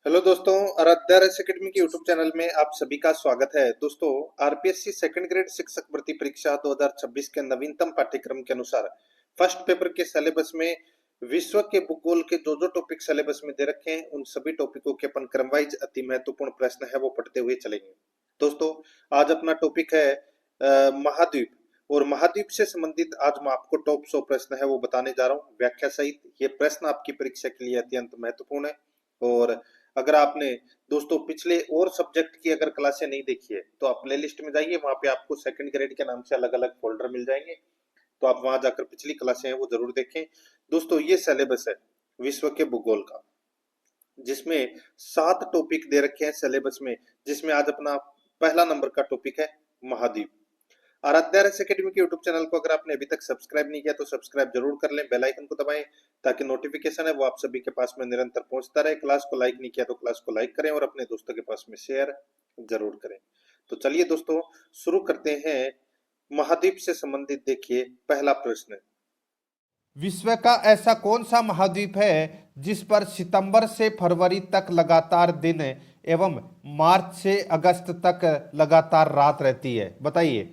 Hello दोस्तों, Aaradhya race academy के YouTube channel में आप सभी का स्वागत है। दोस्तों, आरपीएससी सेकंड ग्रेड शिक्षक भर्ती परीक्षा 2026 के नवीनतम पाठ्यक्रम के अनुसार फर्स्ट पेपर के सिलेबस में विश्व के भूगोल के जो जो टॉपिक सिलेबस में दे रखे हैं उन सभी टॉपिकों के अपन क्रम वाइज अति महत्वपूर्ण प्रश्न है वो पढ़ते हुए चलेंगे। दोस्तों, आज अपना टॉपिक है महाद्वीप, और महाद्वीप से संबंधित आज मैं आपको टॉप 100 प्रश्न है वो बताने जा रहा हूँ व्याख्या सहित। ये प्रश्न आपकी परीक्षा के लिए अत्यंत महत्वपूर्ण है। और अगर आपने दोस्तों पिछले और सब्जेक्ट की अगर क्लासें नहीं देखी है तो आप प्ले लिस्ट में जाइए, वहां पे आपको सेकंड ग्रेड के नाम से अलग अलग फोल्डर मिल जाएंगे, तो आप वहां जाकर पिछली क्लासें हैं वो जरूर देखें। दोस्तों, ये सिलेबस है विश्व के भूगोल का, जिसमें 7 टॉपिक दे रखे हैं सिलेबस में, जिसमें आज अपना पहला नंबर का टॉपिक है महाद्वीप। आराध्या रेस एकेडमी के यूट्यूब चैनल को अगर आपने अभी तक सब्सक्राइब नहीं किया तो सब्सक्राइब जरूर कर लें, बेल आइकन को दबाएं ताकि नोटिफिकेशन है वो आप सभी के पास में निरंतर पहुंचता रहे। क्लास को लाइक नहीं किया तो क्लास को लाइक करें और अपने दोस्तों के पास में शेयर जरूर करें। तो चलिए दोस्तों, शुरू करते हैं। महाद्वीप से संबंधित देखिए पहला प्रश्न। विश्व का ऐसा कौन सा महाद्वीप है जिस पर सितंबर से फरवरी तक लगातार दिन एवं मार्च से अगस्त तक लगातार रात रहती है? बताइए।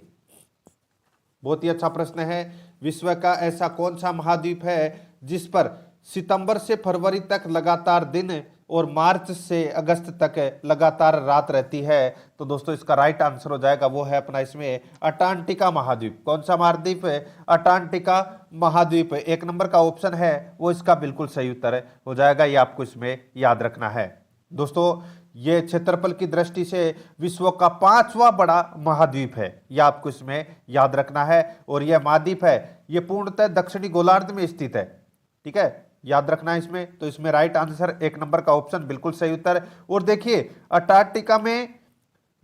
बहुत ही अच्छा प्रश्न है। विश्व का ऐसा कौन सा महाद्वीप है जिस पर सितंबर से फरवरी तक लगातार दिन और मार्च से अगस्त तक लगातार रात रहती है? तो दोस्तों इसका राइट आंसर हो जाएगा वो है अपना इसमें अंटार्कटिका महाद्वीप। कौन सा महाद्वीप है? अंटार्कटिका महाद्वीप। एक नंबर का ऑप्शन है वो इसका बिल्कुल सही उत्तर हो जाएगा। ये आपको इसमें याद रखना है। दोस्तों, ये क्षेत्रफल की दृष्टि से विश्व का 5वां बड़ा महाद्वीप है, यह आपको इसमें याद रखना है। और यह महाद्वीप है ये पूर्णतः दक्षिणी गोलार्ध में स्थित है। ठीक है, याद रखना है इसमें। तो इसमें राइट आंसर एक नंबर का ऑप्शन बिल्कुल सही उत्तर। और देखिए अंटार्कटिका में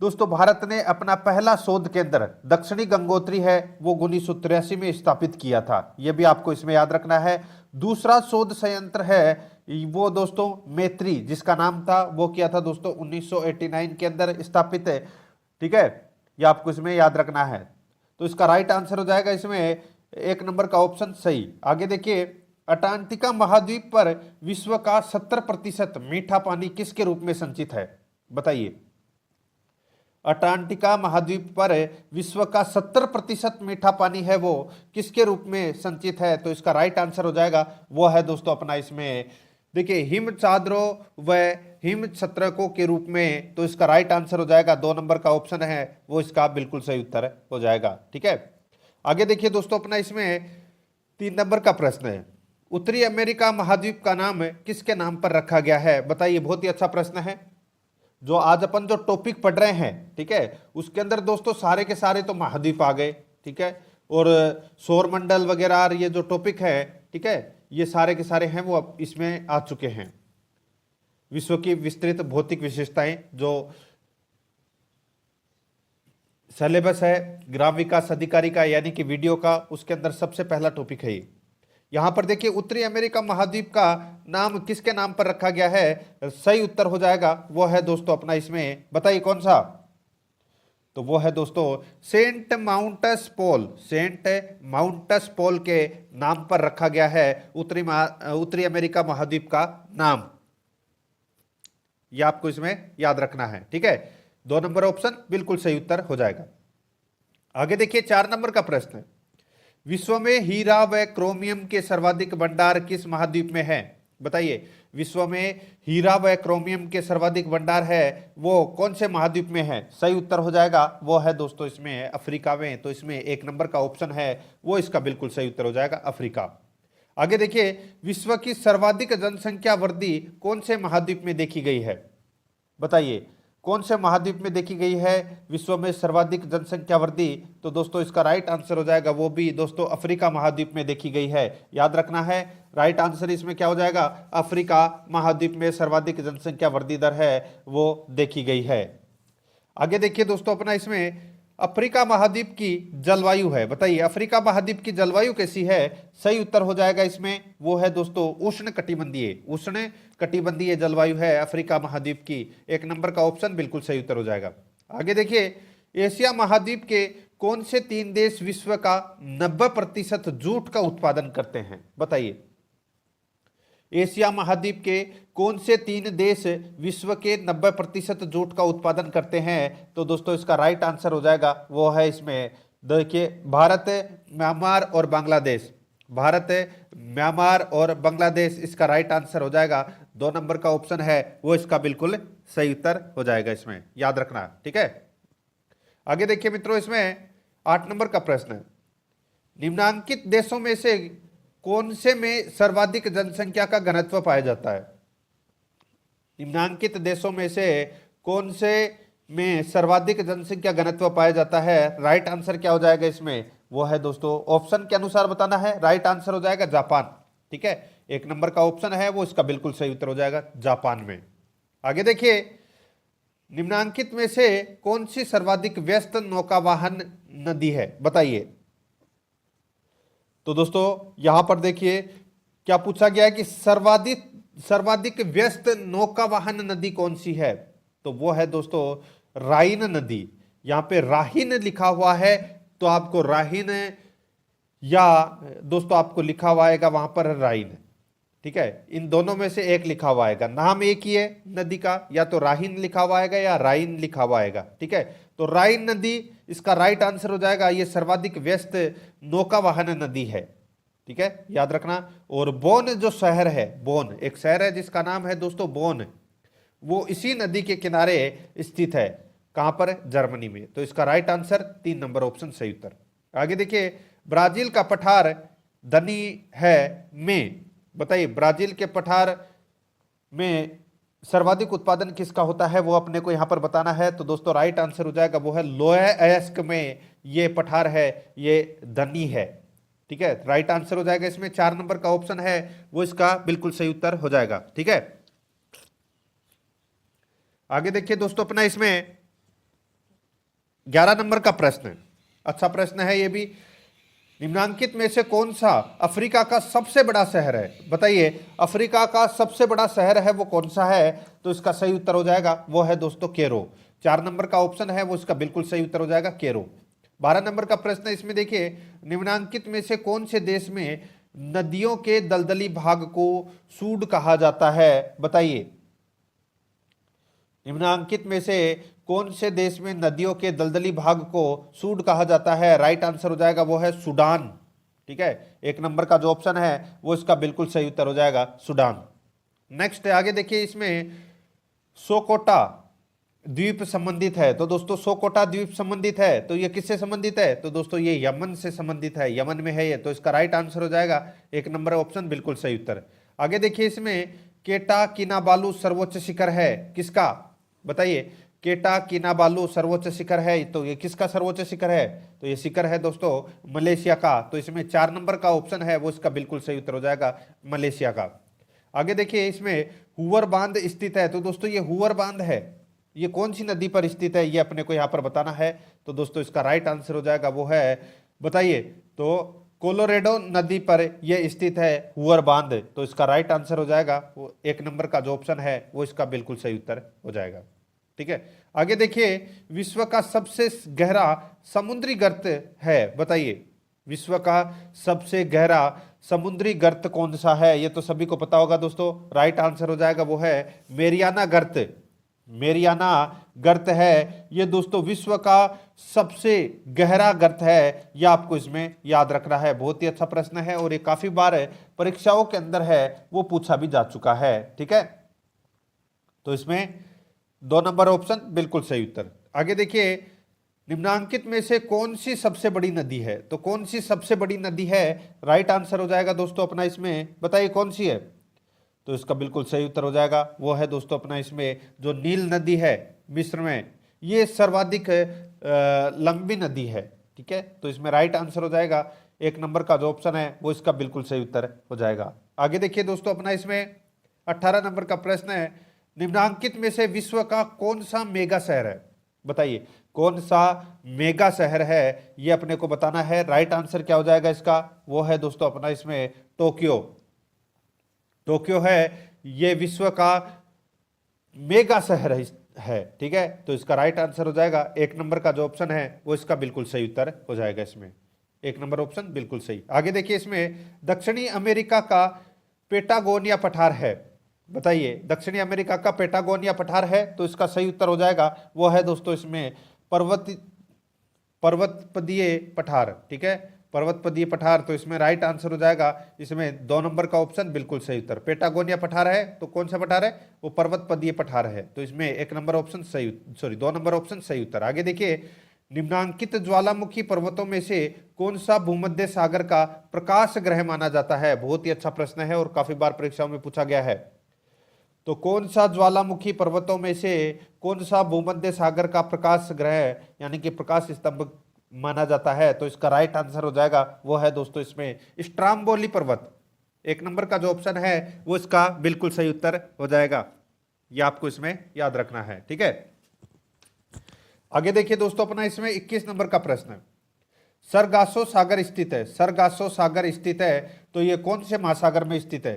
दोस्तों भारत ने अपना पहला शोध केंद्र दक्षिणी गंगोत्री है वो 1983 में स्थापित किया था, यह भी आपको इसमें याद रखना है। दूसरा शोध संयंत्र है वो दोस्तों मैत्री, जिसका नाम था वो किया था दोस्तों 1989 के अंदर स्थापित है। ठीक है, ये आपको इसमें याद रखना है। तो इसका राइट आंसर हो जाएगा इसमें एक नंबर का ऑप्शन सही। आगे देखिए, अंटार्कटिका महाद्वीप पर विश्व का 70% मीठा पानी किसके रूप में संचित है? बताइए। अंटार्कटिका महाद्वीप पर विश्व का 70% मीठा पानी है वो किसके रूप में संचित है? तो इसका राइट आंसर हो जाएगा वो है दोस्तों अपना इसमें देखिए हिम चादरों व हिम छत्रकों के रूप में। तो इसका राइट आंसर हो जाएगा 2 नंबर का ऑप्शन है वो इसका बिल्कुल सही उत्तर हो जाएगा। ठीक है, आगे देखिए दोस्तों अपना इसमें 3 नंबर का प्रश्न है। उत्तरी अमेरिका महाद्वीप का नाम किसके नाम पर रखा गया है? बताइए। बहुत ही अच्छा प्रश्न है। जो आज अपन जो टॉपिक पढ़ रहे हैं, ठीक है, उसके अंदर दोस्तों सारे के सारे तो महाद्वीप आ गए। ठीक है, और सौर मंडल वगैरह ये जो टॉपिक है, ठीक है, ये सारे के सारे हैं वो अब इसमें आ चुके हैं। विश्व की विस्तृत भौतिक विशेषताएं जो सिलेबस है ग्राम विकास अधिकारी का यानी कि वीडियो का, उसके अंदर सबसे पहला टॉपिक है ये। यहां पर देखिए उत्तरी अमेरिका महाद्वीप का नाम किसके नाम पर रखा गया है? सही उत्तर हो जाएगा वो है दोस्तों अपना इसमें, बताइए कौन सा? तो वो है दोस्तों सेंट माउंटस पॉल। सेंट माउंटस पॉल के नाम पर रखा गया है उत्तरी अमेरिका महाद्वीप का नाम। यह आपको इसमें याद रखना है। ठीक है, 2 नंबर ऑप्शन बिल्कुल सही उत्तर हो जाएगा। आगे देखिए 4 नंबर का प्रश्न है। विश्व में हीरा व क्रोमियम के सर्वाधिक भंडार किस महाद्वीप में है? बताइए। विश्व में हीरा व क्रोमियम के सर्वाधिक भंडार है वो कौन से महाद्वीप में है? सही उत्तर हो जाएगा वो है दोस्तों इसमें अफ्रीका में। तो इसमें 1 नंबर का ऑप्शन है वो इसका बिल्कुल सही उत्तर हो जाएगा अफ्रीका। आगे देखिए, विश्व की सर्वाधिक जनसंख्या वृद्धि कौन से महाद्वीप में देखी गई है? बताइए कौन से महाद्वीप में देखी गई है विश्व में सर्वाधिक जनसंख्या वृद्धि? तो दोस्तों इसका राइट आंसर हो जाएगा वो भी दोस्तों अफ्रीका महाद्वीप में देखी गई है। याद रखना है राइट आंसर इसमें क्या हो जाएगा? अफ्रीका महाद्वीप में सर्वाधिक जनसंख्या वृद्धि दर है वो देखी गई है। आगे देखिए दोस्तों अपना इसमें अफ्रीका महाद्वीप की जलवायु है। बताइए अफ्रीका महाद्वीप की जलवायु कैसी है? सही उत्तर हो जाएगा इसमें वो है दोस्तों उष्ण कटिबंधीय जलवायु है अफ्रीका महाद्वीप की। 1 नंबर का ऑप्शन बिल्कुल सही उत्तर हो जाएगा। आगे देखिए, एशिया महाद्वीप के कौन से 3 देश विश्व का 90% जूट का उत्पादन करते हैं? बताइए। एशिया महाद्वीप के कौन से 3 देश विश्व के 90% जूट का उत्पादन करते हैं? तो दोस्तों इसका राइट आंसर हो जाएगा वो है इसमें, देखिए, भारत, म्यांमार और बांग्लादेश। भारत, म्यांमार और बांग्लादेश इसका राइट आंसर हो जाएगा। 2 नंबर का ऑप्शन है वो इसका बिल्कुल सही उत्तर हो जाएगा, इसमें याद रखना, ठीक है। आगे देखिए मित्रों, इसमें 8 नंबर का प्रश्न है, निम्नांकित देशों में से कौन से में सर्वाधिक जनसंख्या का घनत्व पाया जाता है? निम्नांकित देशों में से कौन से में सर्वाधिक जनसंख्या घनत्व पाया जाता है? राइट आंसर क्या हो जाएगा इसमें? वो है दोस्तों, ऑप्शन के अनुसार बताना है। राइट आंसर हो जाएगा जापान, ठीक है। 1 नंबर का ऑप्शन है वो इसका बिल्कुल सही उत्तर हो जाएगा, जापान में। आगे देखिए, निम्नांकित में से कौन सी सर्वाधिक व्यस्त नौकावाहन नदी है? बताइए। तो दोस्तों यहां पर देखिए क्या पूछा गया है कि सर्वाधिक व्यस्त नौकावाहन नदी कौन सी है? तो वो है दोस्तों राइन नदी। यहां पे राहिन लिखा हुआ है तो आपको राहिन, या दोस्तों आपको लिखा हुआ आएगा वहां पर राइन, ठीक है। इन दोनों में से एक लिखा हुआ आएगा, नाम एक ही है नदी का, या तो राहिन लिखा हुआ आएगा या राइन लिखा हुआ आएगा, ठीक है। तो राइन नदी इसका राइट आंसर हो जाएगा। ये सर्वाधिक व्यस्त नौकावाहन नदी है, ठीक है, याद रखना। और बोन जो शहर है, बोन एक शहर है जिसका नाम है दोस्तों बोन, वो इसी नदी के किनारे स्थित है। कहां पर? जर्मनी में। तो इसका राइट आंसर 3 नंबर ऑप्शन सही उत्तर। आगे देखिए, ब्राजील का पठार धनी है में, बताइए ब्राजील के पठार में सर्वाधिक उत्पादन किसका होता है? वो अपने को यहां पर बताना है। तो दोस्तों राइट आंसर हो जाएगा वो है लोएस्क में ये पठार है, ये धनी है, ठीक है। राइट आंसर हो जाएगा इसमें। 4 नंबर का ऑप्शन है वो इसका बिल्कुल सही उत्तर हो जाएगा, ठीक है। आगे देखिए दोस्तों, अपना इसमें 11 नंबर का प्रश्न, अच्छा प्रश्न है ये भी। निम्नांकित में से कौन सा अफ्रीका का सबसे बड़ा शहर है? बताइए, अफ्रीका का सबसे बड़ा शहर है वो कौन सा है? तो इसका सही उत्तर हो जाएगा वो है दोस्तों केरो। 4 नंबर का ऑप्शन है वो इसका बिल्कुल सही उत्तर हो जाएगा, केरो। 12 नंबर का प्रश्न है, इसमें देखिए, निम्नांकित में से कौन से देश में नदियों के दलदली भाग को सूड कहा जाता है? बताइए, निम्नांकित में से कौन से देश में नदियों के दलदली भाग को सूड कहा जाता है? राइट आंसर हो जाएगा वो है सूडान, ठीक है। 1 नंबर का जो ऑप्शन है वो इसका बिल्कुल सही उत्तर हो जाएगा, सूडान। नेक्स्ट आगे देखिए, इसमें सोकोटा द्वीप संबंधित है। तो दोस्तों सोकोटा द्वीप संबंधित है तो ये किससे संबंधित है? तो दोस्तों ये यमन से संबंधित है, यमन में है ये। तो इसका राइट आंसर हो जाएगा 1 नंबर ऑप्शन बिल्कुल सही उत्तर। आगे देखिए, इसमें केटा किनाबालू सर्वोच्च शिखर है किसका? बताइए, केटा किनाबालू सर्वोच्च शिखर है तो ये किसका सर्वोच्च शिखर है? तो ये शिखर है दोस्तों मलेशिया का। तो इसमें 4 नंबर का ऑप्शन है वो इसका बिल्कुल सही उत्तर हो जाएगा, मलेशिया का। आगे देखिए, इसमें हुवर बांध स्थित है। तो दोस्तों ये हुवर बांध है, ये कौन सी नदी पर स्थित है ये अपने को यहाँ पर बताना है। तो दोस्तों इसका राइट आंसर हो जाएगा वो है, बताइए, तो कोलोरेडो नदी पर यह स्थित है हुवर बांध। तो इसका राइट आंसर हो जाएगा वो 1 नंबर का जो ऑप्शन है वो इसका बिल्कुल सही उत्तर हो जाएगा, ठीक है। आगे देखिए, विश्व का सबसे गहरा समुद्री गर्त है। बताइए, विश्व का सबसे गहरा समुद्री गर्त कौन सा है? ये तो सभी को पता होगा दोस्तों। राइट आंसर हो जाएगा वो है मेरियाना गर्त। मेरियाना गर्त है ये दोस्तों विश्व का सबसे गहरा गर्त है, ये आपको इसमें याद रखना है। बहुत ही अच्छा प्रश्न है और ये काफी बार परीक्षाओं के अंदर है वो पूछा भी जा चुका है, ठीक है। तो इसमें 2 नंबर ऑप्शन बिल्कुल सही उत्तर। आगे देखिए, निम्नांकित में से कौन सी सबसे बड़ी नदी है? तो कौन सी सबसे बड़ी नदी है? राइट आंसर हो जाएगा दोस्तों अपना इसमें, बताइए कौन सी है? तो इसका बिल्कुल सही उत्तर हो जाएगा वो है दोस्तों अपना इसमें जो नील नदी है मिस्र में, ये सर्वाधिक लंबी नदी है, ठीक है। तो इसमें राइट आंसर हो जाएगा 1 नंबर का जो ऑप्शन है वो इसका बिल्कुल सही उत्तर हो जाएगा। आगे देखिए दोस्तों, अपना इसमें 18 नंबर का प्रश्न है, निम्नांकित में से विश्व का कौन सा मेगा शहर है? बताइए, कौन सा मेगा शहर है ये अपने को बताना है। राइट आंसर क्या हो जाएगा इसका? वो है दोस्तों अपना इसमें टोक्यो। टोक्यो है ये विश्व का मेगा शहर है, ठीक है। तो इसका राइट आंसर हो जाएगा 1 नंबर का जो ऑप्शन है वो इसका बिल्कुल सही उत्तर हो जाएगा, इसमें 1 नंबर ऑप्शन बिल्कुल सही। आगे देखिए, इसमें दक्षिणी अमेरिका का पेटागोनिया पठार है? बताइए, दक्षिणी अमेरिका का पेटागोनिया पठार है, तो इसका सही उत्तर हो जाएगा वो है दोस्तों इसमें पर्वतपदीय पठार। ठीक है, पर्वतपदीय पठार, तो इसमें राइट आंसर हो जाएगा इसमें 2 नंबर का ऑप्शन बिल्कुल सही उत्तर। पेटागोनिया पठार है तो कौन सा पठार है? वो पर्वतपदीय पठार है, तो इसमें 1 नंबर ऑप्शन सही, सॉरी 2 नंबर ऑप्शन सही उत्तर। आगे देखिए, निम्नांकित ज्वालामुखी पर्वतों में से कौन सा भूमध्य सागर का प्रकाश ग्रह माना जाता है? बहुत ही अच्छा प्रश्न है और काफी बार परीक्षाओं में पूछा गया है। तो कौन सा ज्वालामुखी पर्वतों में से कौन सा भूमध्य सागर का प्रकाश ग्रह यानी कि प्रकाश स्तंभ माना जाता है? तो इसका राइट आंसर हो जाएगा वो है दोस्तों इसमें स्ट्राम्बोली पर्वत। 1 नंबर का जो ऑप्शन है वो इसका बिल्कुल सही उत्तर हो जाएगा, ये आपको इसमें याद रखना है। ठीक है, आगे देखिए दोस्तों, अपना इसमें 21 नंबर का प्रश्न है। सरगासो सागर स्थित है, सरगासो सागर स्थित है, तो ये कौन से महासागर में स्थित है?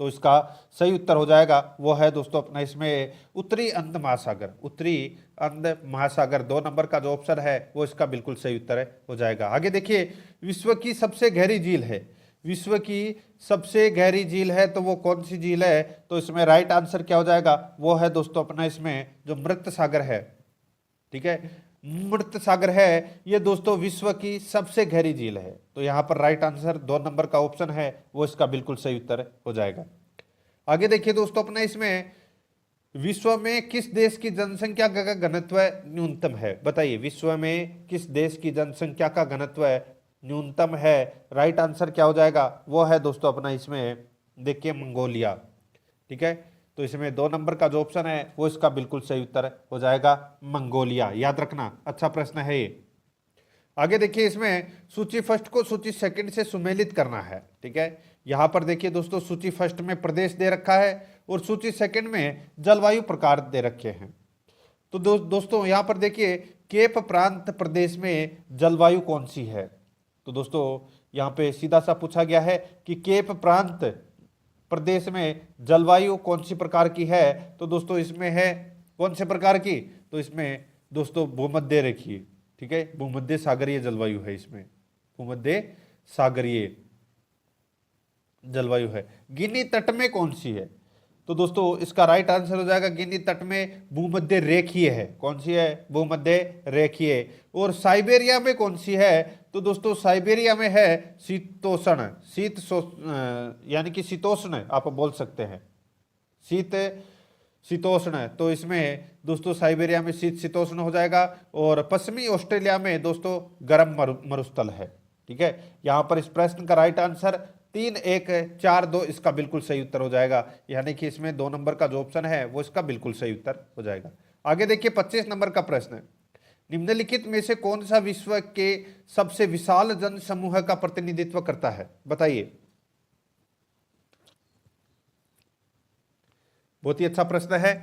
तो इसका सही उत्तर हो जाएगा वो है दोस्तों अपना इसमें उत्तरी अंध महासागर, उत्तरी अंध महासागर। 2 नंबर का जो ऑप्शन है वो इसका बिल्कुल सही उत्तर हो जाएगा। आगे देखिए, विश्व की सबसे गहरी झील है, विश्व की सबसे गहरी झील है तो वो कौन सी झील है? तो इसमें राइट आंसर क्या हो जाएगा? वो है दोस्तों अपना इसमें जो मृत सागर है। ठीक है, मृत सागर है ये दोस्तों विश्व की सबसे गहरी झील है, तो यहां पर राइट आंसर 2 नंबर का ऑप्शन है वो इसका बिल्कुल सही उत्तर हो जाएगा। आगे देखिए दोस्तों, अपना इसमें विश्व में किस देश की जनसंख्या का घनत्व न्यूनतम है? बताइए, विश्व में किस देश की जनसंख्या का घनत्व न्यूनतम है? राइट आंसर क्या हो जाएगा? वो है दोस्तों अपना इसमें देखिए मंगोलिया। ठीक है, तो इसमें 2 नंबर का जो ऑप्शन है वो इसका बिल्कुल सही उत्तर हो जाएगा मंगोलिया, याद रखना, अच्छा प्रश्न है ये। आगे देखिए, इसमें सूची फर्स्ट को सूची सेकंड से सुमेलित करना है। ठीक है, यहां पर देखिए दोस्तों, सूची फर्स्ट में प्रदेश दे रखा है और सूची सेकंड में जलवायु प्रकार दे रखे हैं। तो दोस्तों यहां पर देखिए, केप प्रांत प्रदेश में जलवायु कौन सी है? तो दोस्तों यहां पे सीधा सा पूछा गया है कि केप प्रांत प्रदेश में जलवायु कौन सी प्रकार की है? तो दोस्तों इसमें है कौन से प्रकार की? तो इसमें दोस्तों भूमध्य रेखीय। ठीक है, भूमध्य सागरीय जलवायु है, इसमें भूमध्य सागरीय जलवायु है। गिनी तट में कौन सी है? तो दोस्तों इसका राइट आंसर हो जाएगा गिनी तट में भूमध्य रेखीय है। कौन सी है? भूमध्य रेखीय। और साइबेरिया में कौन सी है? तो दोस्तों साइबेरिया में है शीतोष्ण, यानी कि शीतोष्ण आप बोल सकते हैं, शीतोष्ण। तो इसमें दोस्तों साइबेरिया में शीतोष्ण हो जाएगा और पश्चिमी ऑस्ट्रेलिया में दोस्तों गर्म मरुस्थल है। ठीक है, यहां पर इस प्रश्न का राइट आंसर 3, 1, 4, 2 इसका बिल्कुल सही उत्तर हो जाएगा, यानी कि इसमें 2 नंबर का जो ऑप्शन है वो इसका बिल्कुल सही उत्तर हो जाएगा। आगे देखिए 25 नंबर का प्रश्न है, निम्नलिखित में से कौन सा विश्व के सबसे विशाल जन समूह का प्रतिनिधित्व करता है? बताइए, बहुत ही अच्छा प्रश्न है।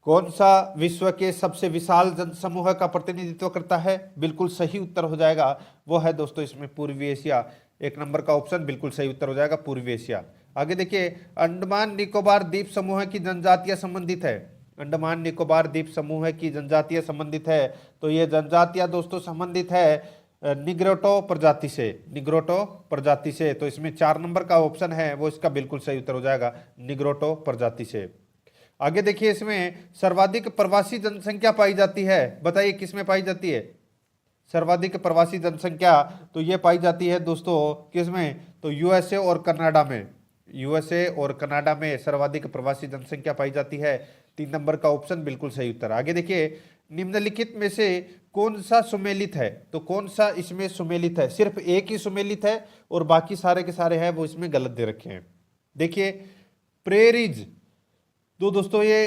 कौन सा विश्व के सबसे विशाल जनसमूह का प्रतिनिधित्व करता है? बिल्कुल सही उत्तर हो जाएगा वो है दोस्तों इसमें पूर्वी एशिया। 1 नंबर का ऑप्शन बिल्कुल सही उत्तर हो जाएगा, पूर्वी एशिया। आगे देखिए, अंडमान निकोबार द्वीप समूह की जनजातियां संबंधित है, अंडमान निकोबार द्वीप समूह की जनजातियां संबंधित है, तो ये जनजातियां दोस्तों संबंधित है निग्रोटो प्रजाति से, निग्रोटो प्रजाति से। तो इसमें 4 नंबर का ऑप्शन है वो इसका बिल्कुल सही उत्तर हो जाएगा, निग्रोटो प्रजाति से। आगे देखिए, इसमें सर्वाधिक प्रवासी जनसंख्या पाई जाती है, बताइए किसमें पाई जाती है सर्वाधिक प्रवासी जनसंख्या? तो ये पाई जाती है दोस्तों किसमें? तो यूएसए और कनाडा में, यूएसए और कनाडा में सर्वाधिक प्रवासी जनसंख्या पाई जाती है। 3 नंबर का ऑप्शन बिल्कुल सही उत्तर। आगे देखिए, निम्नलिखित में से कौन सा सुमेलित है? तो कौन सा इसमें सुमेलित है? सिर्फ एक ही सुमेलित है और बाकी सारे के सारे हैं वो इसमें गलत दे रखे हैं। देखिए प्रेरीज, तो दोस्तों ये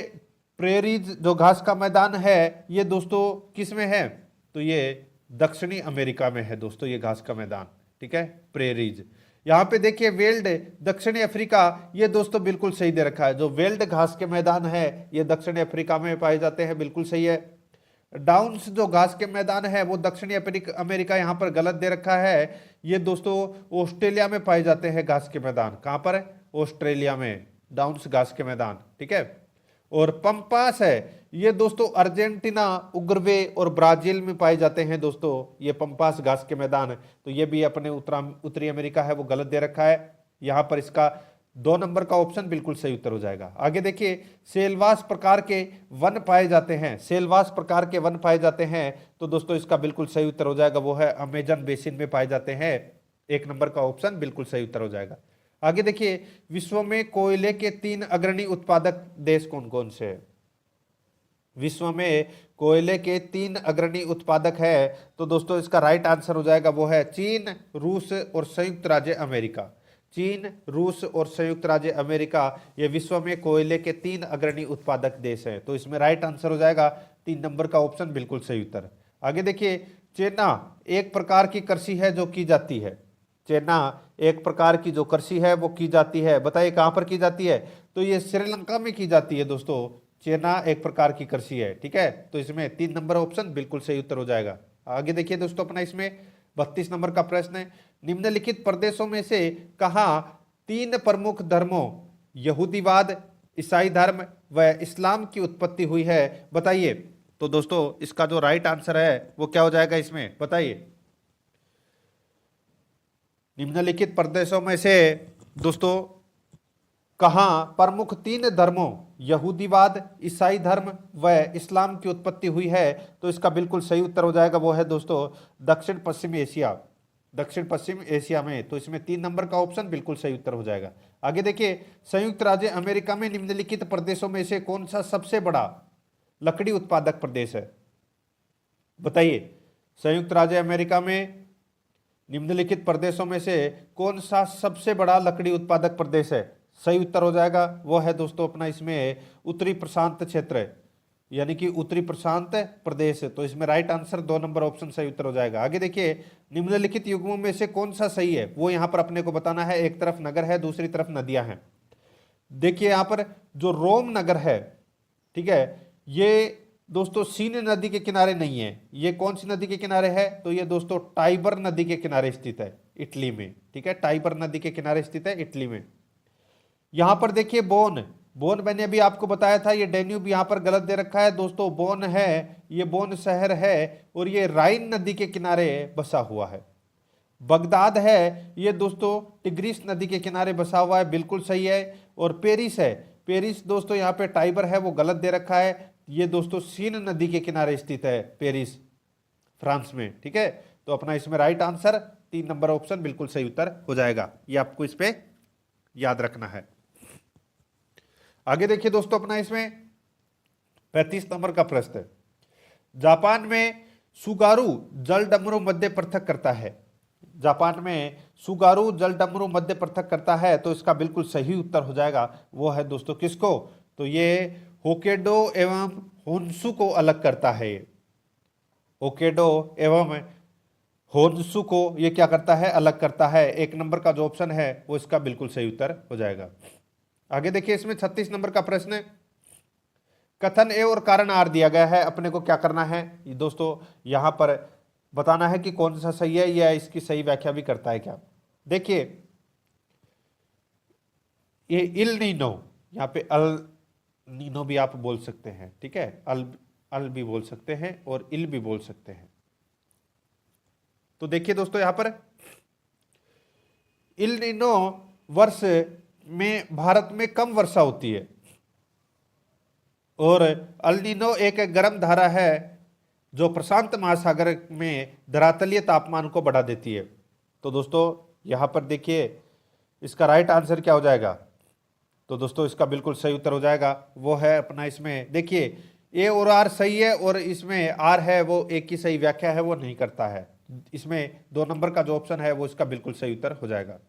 प्रेरीज जो घास का मैदान है ये दोस्तों किस में है? तो ये दक्षिणी अमेरिका में है दोस्तों ये घास का मैदान। ठीक है, प्रेरीज। यहाँ पे देखिए वेल्ड दक्षिणी अफ्रीका, ये दोस्तों बिल्कुल सही दे रखा है, जो वेल्ड घास के मैदान है ये दक्षिणी अफ्रीका में पाए जाते हैं, बिल्कुल सही है। डाउन्स जो घास के मैदान है वो दक्षिणी अमेरिका यहाँ पर गलत दे रखा है, ये दोस्तों ऑस्ट्रेलिया में पाए जाते हैं घास के मैदान। कहाँ पर है? ऑस्ट्रेलिया में डाउन्स घास के मैदान। ठीक है, और पंपास है, ये दोस्तों अर्जेंटीना, उरुग्वे और ब्राजील में पाए जाते हैं दोस्तों, ये पंपास घास के मैदान। तो ये भी अपने उत्तरी अमेरिका है वो गलत दे रखा है। यहां पर इसका 2 नंबर का ऑप्शन बिल्कुल सही उत्तर हो जाएगा। आगे देखिए, सेलवास प्रकार के वन पाए जाते हैं, सेलवास प्रकार के वन पाए जाते हैं, तो दोस्तों इसका बिल्कुल सही उत्तर हो जाएगा, वो है अमेजन बेसिन में पाए जाते हैं। 1 नंबर का ऑप्शन बिल्कुल सही उत्तर हो जाएगा। आगे देखिए, विश्व में कोयले के 3 अग्रणी उत्पादक देश कौन कौन से हैं? विश्व में कोयले के 3 अग्रणी उत्पादक है, तो दोस्तों इसका राइट आंसर हो जाएगा, वो है चीन, रूस और संयुक्त राज्य अमेरिका। चीन, रूस और संयुक्त राज्य अमेरिका, ये विश्व में कोयले के 3 अग्रणी उत्पादक देश हैं। तो इसमें राइट आंसर हो जाएगा 3 नंबर का ऑप्शन बिल्कुल सही उत्तर। आगे देखिए, चेना एक प्रकार की कृषि है जो की जाती है। चेना एक प्रकार की जो कृषि है वो की जाती है, बताइए कहां पर की जाती है? तो ये श्रीलंका में की जाती है दोस्तों। चेना एक प्रकार की कृषि है, ठीक है। तो इसमें 3 नंबर ऑप्शन बिल्कुल सही उत्तर हो जाएगा। आगे देखिए दोस्तों, अपना इसमें 32 नंबर का प्रश्न है, निम्नलिखित प्रदेशों में से कहां 3 प्रमुख धर्मों यहूदीवाद, ईसाई धर्म व इस्लाम की उत्पत्ति हुई है, बताइए। तो दोस्तों इसका जो राइट आंसर है वो क्या हो जाएगा इसमें, बताइए। निम्नलिखित प्रदेशों में से दोस्तों कहां प्रमुख 3 धर्मों यहूदीवाद, ईसाई धर्म व इस्लाम की उत्पत्ति हुई है? तो इसका बिल्कुल सही उत्तर हो जाएगा, वो है दोस्तों दक्षिण पश्चिम एशिया, दक्षिण पश्चिम एशिया में। तो इसमें 3 नंबर का ऑप्शन बिल्कुल सही उत्तर हो जाएगा। आगे देखिए, संयुक्त राज्य अमेरिका में निम्नलिखित प्रदेशों में से कौन सा सबसे बड़ा लकड़ी उत्पादक प्रदेश है, बताइए। संयुक्त राज्य अमेरिका में निम्नलिखित प्रदेशों में से कौन सा सबसे बड़ा लकड़ी उत्पादक प्रदेश है? सही उत्तर हो जाएगा, वो है दोस्तों अपना इसमें उत्तरी प्रशांत क्षेत्र, यानी कि उत्तरी प्रशांत प्रदेश। तो इसमें राइट आंसर 2 नंबर ऑप्शन सही उत्तर हो जाएगा। आगे देखिए, निम्नलिखित युग्मों में से कौन सा सही है, वो यहां पर अपने को बताना है। एक तरफ नगर है, दूसरी तरफ नदियां हैं। देखिए यहां पर जो रोम नगर है, ठीक है, ये दोस्तों सीन नदी के किनारे नहीं है। ये कौन सी नदी के किनारे है? तो ये दोस्तों टाइबर नदी के किनारे स्थित है, इटली में, ठीक है। टाइबर नदी के किनारे स्थित है, इटली में। यहां पर देखिए बोन, बोन मैंने अभी आपको बताया था, ये डेन्यूब यहां पर गलत दे रखा है दोस्तों। बोन है, ये बोन शहर है और ये राइन नदी के किनारे बसा हुआ है। बगदाद है, ये दोस्तों टिग्रिस नदी के किनारे बसा हुआ है, बिल्कुल सही है। और पेरिस है, पेरिस दोस्तों यहाँ पे टाइबर है वो गलत दे रखा है, ये दोस्तों सीन नदी के किनारे स्थित है, पेरिस फ्रांस में, ठीक है। तो अपना इसमें राइट आंसर 3 नंबर ऑप्शन बिल्कुल सही उत्तर हो जाएगा, ये आपको इस पे याद रखना है। आगे देखिए दोस्तों, अपना इसमें 35 नंबर का प्रश्न है, जापान में सुगारू जल डमरू मध्य पृथक करता है। जापान में सुगारू जल डमरू मध्य पृथक करता है, तो इसका बिल्कुल सही उत्तर हो जाएगा, वो है दोस्तों किसको? तो ये होकेडो एवं होन्सु को अलग करता है। होकेडो एवं होन्सु को ये क्या करता है? अलग करता है। 1 नंबर का जो ऑप्शन है वो इसका बिल्कुल सही उत्तर हो जाएगा। आगे देखिए, इसमें 36 नंबर का प्रश्न है, कथन ए और कारण आर दिया गया है, अपने को क्या करना है दोस्तों, यहां पर बताना है कि कौन सा सही है या इसकी सही व्याख्या भी करता है क्या। देखिए ये इल नीनो, यहाँ पे अल नीनो भी आप बोल सकते हैं, ठीक है, अल भी बोल सकते हैं और इल भी बोल सकते हैं। तो देखिए दोस्तों, यहां पर इल नीनो वर्ष में भारत में कम वर्षा होती है और अल नीनो एक गर्म धारा है जो प्रशांत महासागर में धरातलीय तापमान को बढ़ा देती है। तो दोस्तों यहां पर देखिए इसका राइट आंसर क्या हो जाएगा? तो दोस्तों इसका बिल्कुल सही उत्तर हो जाएगा, वो है अपना इसमें देखिए ए और आर सही है और इसमें आर है वो एक की सही व्याख्या है वो नहीं करता है। इसमें 2 नंबर का जो ऑप्शन है वो इसका बिल्कुल सही उत्तर हो जाएगा।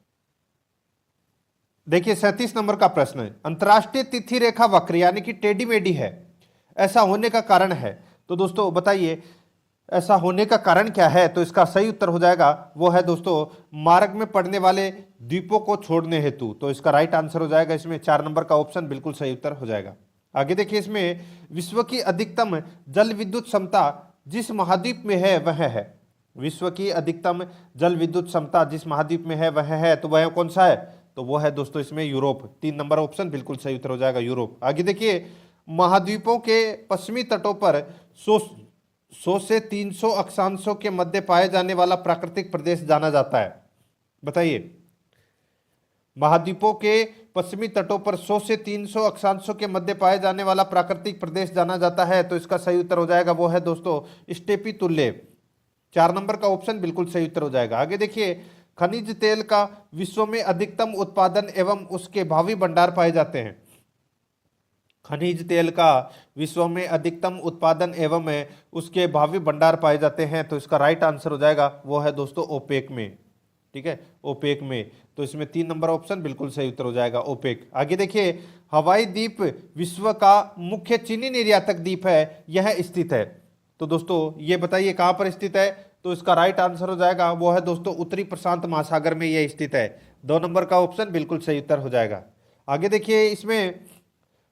देखिए 37 नंबर का प्रश्न है, अंतरराष्ट्रीय तिथि रेखा वक्र यानी कि टेढ़ी मेढ़ी है, ऐसा होने का कारण है। तो दोस्तों बताइए ऐसा होने का कारण क्या है? तो इसका सही उत्तर हो जाएगा, वो है दोस्तों मार्ग में पड़ने वाले द्वीपों को छोड़ने हेतु। तो इसका राइट आंसर हो जाएगा इसमें 4 नंबर का ऑप्शन बिल्कुल सही उत्तर हो जाएगा। आगे देखिए, इसमें विश्व की अधिकतम जल विद्युत क्षमता जिस महाद्वीप में है वह है। विश्व की अधिकतम जल विद्युत क्षमता जिस महाद्वीप में है वह है, तो वह कौन सा है? तो वो है दोस्तों इसमें यूरोप। 3 नंबर ऑप्शन बिल्कुल सही उत्तर हो जाएगा, यूरोप। आगे देखिए, महाद्वीपों के पश्चिमी तटों पर 100 से 300 अक्षांशों के मध्य पाए जाने वाला प्राकृतिक प्रदेश जाना जाता है? बताइए। महाद्वीपों के पश्चिमी तटों पर 100 से 300 अक्षांशों के मध्य पाए जाने वाला प्राकृतिक प्रदेश जाना जाता है, तो इसका सही उत्तर हो जाएगा वो है दोस्तों स्टेपी तुल्य। 4 नंबर का ऑप्शन बिल्कुल सही उत्तर हो जाएगा। आगे देखिए, खनिज तेल का विश्व में अधिकतम उत्पादन एवं उसके भावी भंडार पाए जाते हैं। खनिज तेल का विश्व में अधिकतम उत्पादन एवं उसके भावी भंडार पाए जाते हैं, तो इसका राइट आंसर हो जाएगा वो है दोस्तों ओपेक में। ठीक है, ओपेक में। तो इसमें 3 नंबर ऑप्शन बिल्कुल सही उत्तर हो जाएगा ओपेक। आगे देखिए, हवाई द्वीप विश्व का मुख्य चीनी निर्यातक द्वीप है, यह स्थित है। तो दोस्तों ये बताइए कहां पर स्थित है? तो इसका राइट आंसर हो जाएगा वो है दोस्तों उत्तरी प्रशांत महासागर में यह स्थित है। 2 नंबर का ऑप्शन बिल्कुल सही उत्तर हो जाएगा। आगे देखिए, इसमें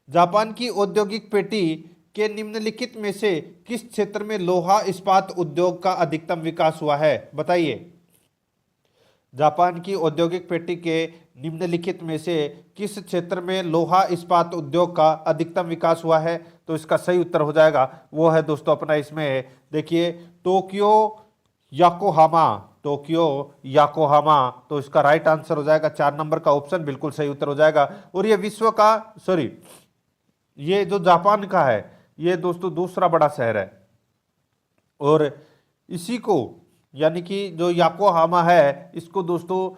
जापान की औद्योगिक पेटी के निम्नलिखित में से किस क्षेत्र में लोहा इस्पात उद्योग का अधिकतम विकास हुआ है? बताइए। जापान की औद्योगिक पेटी के निम्नलिखित में से किस क्षेत्र में लोहा इस्पात उद्योग का अधिकतम विकास हुआ है? तो इसका सही उत्तर हो जाएगा वो है दोस्तों अपना, इसमें देखिए टोक्यो याकोहामा। टोक्यो याकोहामा, तो इसका राइट आंसर हो जाएगा 4 नंबर का ऑप्शन बिल्कुल सही उत्तर हो जाएगा। और ये विश्व का ये जो जापान का है ये दोस्तों दूसरा बड़ा शहर है, और इसी को यानी कि जो याकोहामा है इसको दोस्तों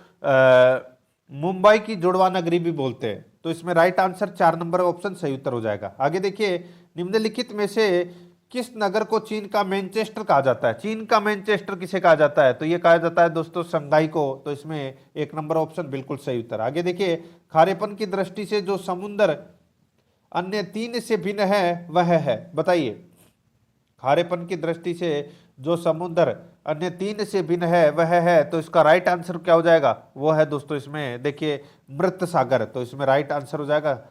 मुंबई की जुड़वा नगरी भी बोलते हैं। तो इसमें राइट आंसर 4 नंबर ऑप्शन सही उत्तर हो जाएगा। आगे देखिए, निम्नलिखित में से किस नगर को चीन का मैनचेस्टर कहा जाता है? चीन का मैनचेस्टर किसे कहा जाता है? तो ये कहा जाता है दोस्तों शंघाई को। तो इसमें 1 नंबर ऑप्शन बिल्कुल सही उत्तर। आगे देखिए, खारेपन की दृष्टि से जो समुद्र अन्य 3 से भिन्न है वह है? बताइए। खारेपन की दृष्टि से जो समुद्र अन्य 3 से भिन्न है वह है, तो इसका राइट आंसर क्या हो जाएगा? वो है दोस्तों इसमें देखिए मृत सागर। तो इसमें राइट आंसर हो जाएगा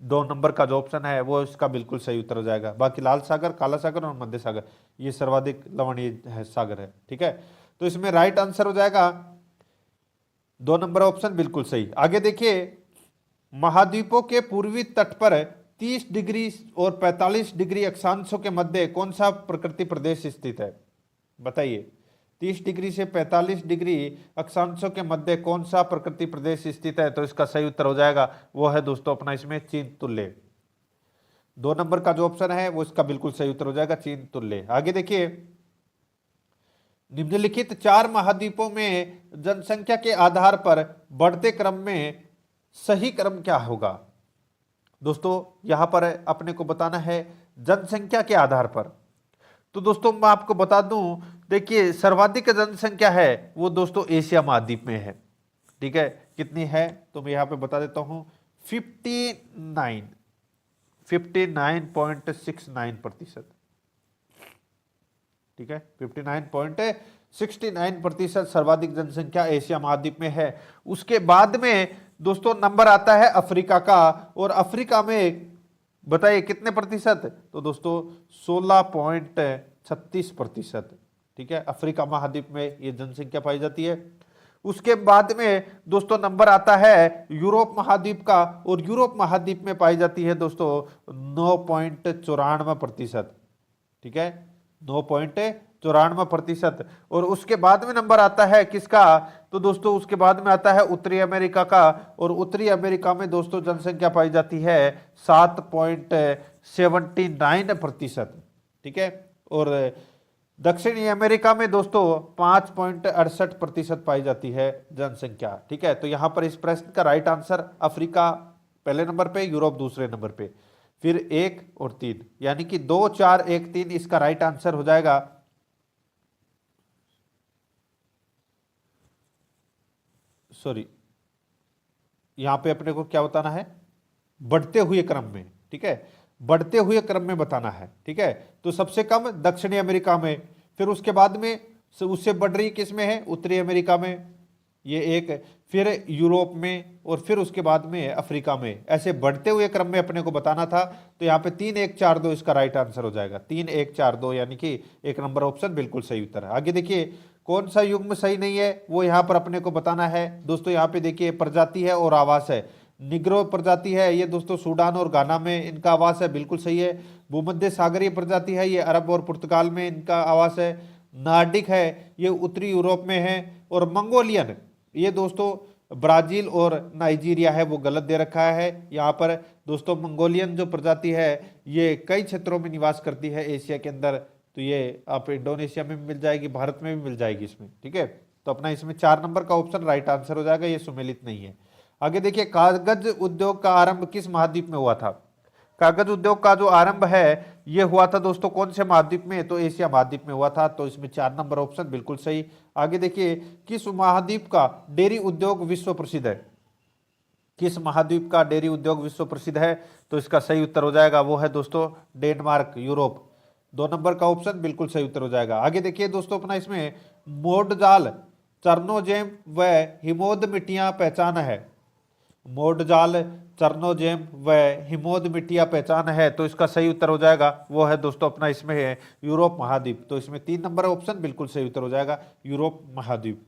2 नंबर का जो ऑप्शन है वो इसका बिल्कुल सही उत्तर हो जाएगा। बाकी लाल सागर, काला सागर और मध्य सागर ये सर्वाधिक लवणीय है सागर है। ठीक है, तो इसमें राइट आंसर हो जाएगा 2 नंबर ऑप्शन बिल्कुल सही। आगे देखिए, महाद्वीपों के पूर्वी तट पर 30 डिग्री और 45 डिग्री अक्षांशों के मध्य कौन सा प्रकृति प्रदेश स्थित है? बताइए। 30 डिग्री से 45 डिग्री अक्षांशों के मध्य कौन सा प्रकृति प्रदेश स्थित है? तो इसका सही उत्तर हो जाएगा वो है दोस्तों अपना इसमें चीन तुल्य। 2 नंबर का जो ऑप्शन है वो इसका बिल्कुल सही उत्तर हो जाएगा चीन तुल्य। आगे देखिए, निम्नलिखित 4 महाद्वीपों में जनसंख्या के आधार पर बढ़ते क्रम में सही क्रम क्या होगा? दोस्तों यहां पर अपने को बताना है जनसंख्या के आधार पर। तो दोस्तों मैं आपको बता दूं, देखिए सर्वाधिक जनसंख्या है वो दोस्तों एशिया महाद्वीप में है। ठीक है, कितनी है तो मैं यहां पे बता देता हूं 59.69%। ठीक है, 59.69% सर्वाधिक जनसंख्या एशिया महाद्वीप में है। उसके बाद में दोस्तों नंबर आता है अफ्रीका का, और अफ्रीका में बताइए कितने प्रतिशत? तो दोस्तों 16.36%। ठीक है, अफ्रीका महाद्वीप में ये जनसंख्या पाई जाती है। उसके बाद में दोस्तों नंबर आता है यूरोप महाद्वीप का, और यूरोप महाद्वीप में पाई जाती है दोस्तों 9.94%। ठीक है, 9.94%। और उसके बाद में नंबर आता है किसका? तो दोस्तों उसके बाद में आता है उत्तरी अमेरिका का, और उत्तरी अमेरिका में दोस्तों जनसंख्या पाई जाती है 7.79%। ठीक है, और दक्षिणी अमेरिका में दोस्तों 5.68% पाई जाती है जनसंख्या। ठीक है, तो यहां पर इस प्रश्न का राइट आंसर अफ्रीका पहले नंबर पे, यूरोप दूसरे नंबर पे, फिर 1 और 3 यानी कि 2, 4, 1, 3 इसका राइट आंसर हो जाएगा। सॉरी, यहां पे अपने को क्या बताना है? बढ़ते हुए क्रम में। ठीक है, बढ़ते हुए क्रम में बताना है। ठीक है, तो सबसे कम दक्षिणी अमेरिका में, फिर उसके बाद में उससे बढ़ रही किस में है? उत्तरी अमेरिका में, ये एक, फिर यूरोप में, और फिर उसके बाद में अफ्रीका में। ऐसे बढ़ते हुए क्रम में अपने को बताना था। तो यहाँ पे 3, 1, 4, 2 इसका राइट आंसर हो जाएगा। 3, 1, 4, 2 यानी कि 1 नंबर ऑप्शन बिल्कुल सही उत्तर है। आगे देखिए, कौन सा युग्म सही नहीं है वो यहाँ पर अपने को बताना है। दोस्तों यहाँ पे देखिए प्रजाति है और आवास है। निग्रो प्रजाति है, ये दोस्तों सूडान और गाना में इनका आवास है, बिल्कुल सही है। भूमध्य सागरीय प्रजाति है, ये अरब और पुर्तगाल में इनका आवास है। नार्डिक है, ये उत्तरी यूरोप में है। और मंगोलियन, ये दोस्तों ब्राजील और नाइजीरिया है, वो गलत दे रखा है यहाँ पर। दोस्तों मंगोलियन जो प्रजाति है ये कई क्षेत्रों में निवास करती है एशिया के अंदर, तो ये आप इंडोनेशिया में भी मिल जाएगी, भारत में भी मिल जाएगी इसमें, ठीक है। तो अपना इसमें 4 नंबर का ऑप्शन राइट आंसर हो जाएगा, ये सुमेलित नहीं है। आगे देखिए, कागज उद्योग का आरंभ किस महाद्वीप में हुआ था? कागज उद्योग का जो आरंभ है ये हुआ था दोस्तों कौन से महाद्वीप में? तो एशिया महाद्वीप में हुआ था, तो इसमें 4 नंबर ऑप्शन बिल्कुल सही। आगे देखिए, किस महाद्वीप का डेयरी उद्योग विश्व प्रसिद्ध है? किस महाद्वीप का डेयरी उद्योग विश्व प्रसिद्ध है? तो इसका सही उत्तर हो जाएगा वो है दोस्तों डेनमार्क, यूरोप। 2 नंबर का ऑप्शन बिल्कुल सही उत्तर हो जाएगा। आगे देखिए दोस्तों, अपना इसमें मोडजाल, चरनोजेम व हिमोद मिट्टियां पहचान है। मोडजाल, चरनोजेम व हिमोद मिट्टियां पहचान है, तो इसका सही उत्तर हो जाएगा वो है दोस्तों अपना इसमें है यूरोप महाद्वीप। तो इसमें 3 नंबर ऑप्शन बिल्कुल सही उत्तर हो जाएगा यूरोप महाद्वीप।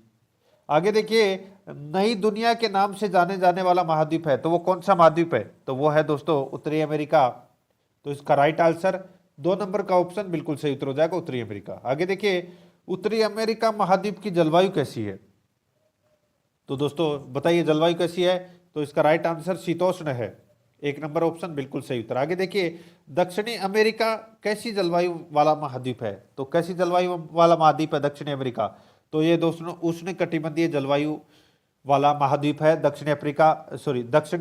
आगे देखिए, नई दुनिया के नाम से जाने जाने वाला महाद्वीप है, तो वो कौन सा महाद्वीप है? तो वो है दोस्तों उत्तरी अमेरिका। तो इसका राइट आंसर 2 नंबर का ऑप्शन बिल्कुल सही उत्तर हो जाएगा उत्तरी अमेरिका। आगे देखिए, उत्तरी अमेरिका महाद्वीप की जलवायु कैसी है? तो दोस्तों बताइए जलवायु कैसी है? तो इसका राइट आंसर शीतोष्ण है। 1 नंबर ऑप्शन बिल्कुल सही उत्तर। आगे देखिए, दक्षिणी अमेरिका कैसी जलवायु वाला महाद्वीप है? तो कैसी जलवायु वाला महाद्वीप है दक्षिणी अमेरिका? तो ये दोस्तों उष्ण कटिबंधीय जलवायु वाला महाद्वीप है दक्षिणी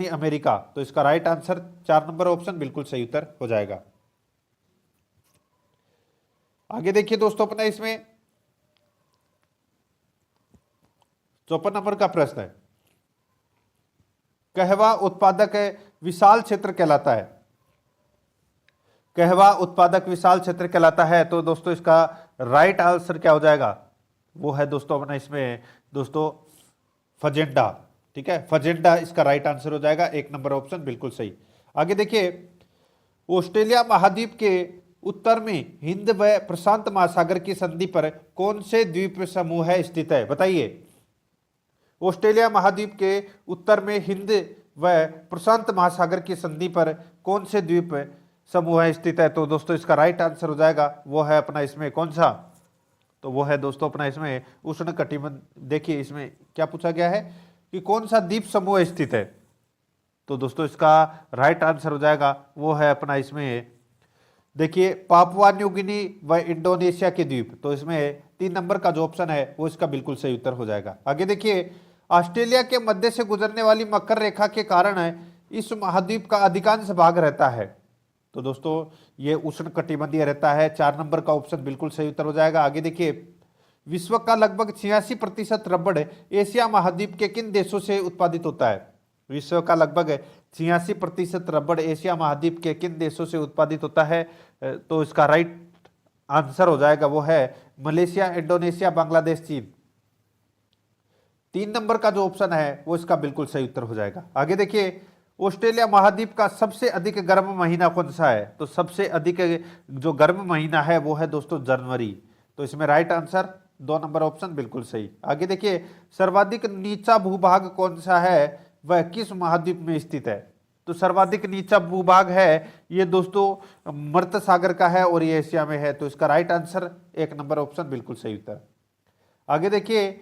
अमेरिका। तो इसका राइट आंसर 4 नंबर ऑप्शन बिल्कुल सही उत्तर हो जाएगा। आगे देखिए दोस्तों, अपना इसमें 54 नंबर का प्रश्न है, कहवा उत्पादक विशाल क्षेत्र कहलाता है? कहवा उत्पादक विशाल क्षेत्र कहलाता है, तो दोस्तों इसका राइट आंसर क्या हो जाएगा? वो है दोस्तों अपना इसमें दोस्तों फजेंडा, ठीक है, फजेंडा इसका राइट आंसर हो जाएगा। 1 नंबर ऑप्शन बिल्कुल सही। आगे देखिए, ऑस्ट्रेलिया महाद्वीप के उत्तर में हिंद व प्रशांत महासागर की संधि पर कौन से द्वीप समूह स्थित है? बताइए, ऑस्ट्रेलिया महाद्वीप के उत्तर में हिंद व प्रशांत महासागर की संधि पर कौन से द्वीप समूह स्थित है? तो दोस्तों इसका राइट आंसर हो जाएगा वो है अपना इसमें कौन सा? तो वो है दोस्तों अपना इसमें उष्ण कटिबंध। देखिए इसमें क्या पूछा गया है कि कौन सा द्वीप समूह स्थित है, तो दोस्तों इसका राइट आंसर हो जाएगा वो है अपना इसमें देखिए पापुआ न्यू गिनी व इंडोनेशिया के द्वीप। तो इसमें 3 नंबर का जो ऑप्शन है वो इसका बिल्कुल सही उत्तर हो जाएगा। आगे देखिए, ऑस्ट्रेलिया के मध्य से गुजरने वाली मकर रेखा के कारण इस महाद्वीप का अधिकांश भाग रहता है। तो दोस्तों ये उष्ण कटिबंधीय रहता है। 4 नंबर का ऑप्शन बिल्कुल सही उत्तर हो जाएगा। आगे देखिए, विश्व का लगभग 86% रबड़ एशिया महाद्वीप के किन देशों से उत्पादित होता है? विश्व का लगभग 86% रबड़ एशिया महाद्वीप के किन देशों से उत्पादित होता है? तो इसका राइट आंसर हो जाएगा वो है मलेशिया, इंडोनेशिया, बांग्लादेश, चीन। 3 नंबर का जो ऑप्शन है वो इसका बिल्कुल सही उत्तर हो जाएगा। आगे देखिए, ऑस्ट्रेलिया महाद्वीप का सबसे अधिक गर्म महीना कौन सा है? तो सबसे अधिक जो गर्म महीना है वो है दोस्तों जनवरी। तो इसमें राइट आंसर 2 नंबर ऑप्शन बिल्कुल सही। आगे देखिए, सर्वाधिक नीचा भूभाग कौन सा है, वह किस महाद्वीप में स्थित है? तो सर्वाधिक नीचा भूभाग है ये दोस्तों मर्त सागर का है और ये एशिया में है। तो इसका राइट आंसर 1 नंबर ऑप्शन बिल्कुल सही उत्तर। आगे देखिए,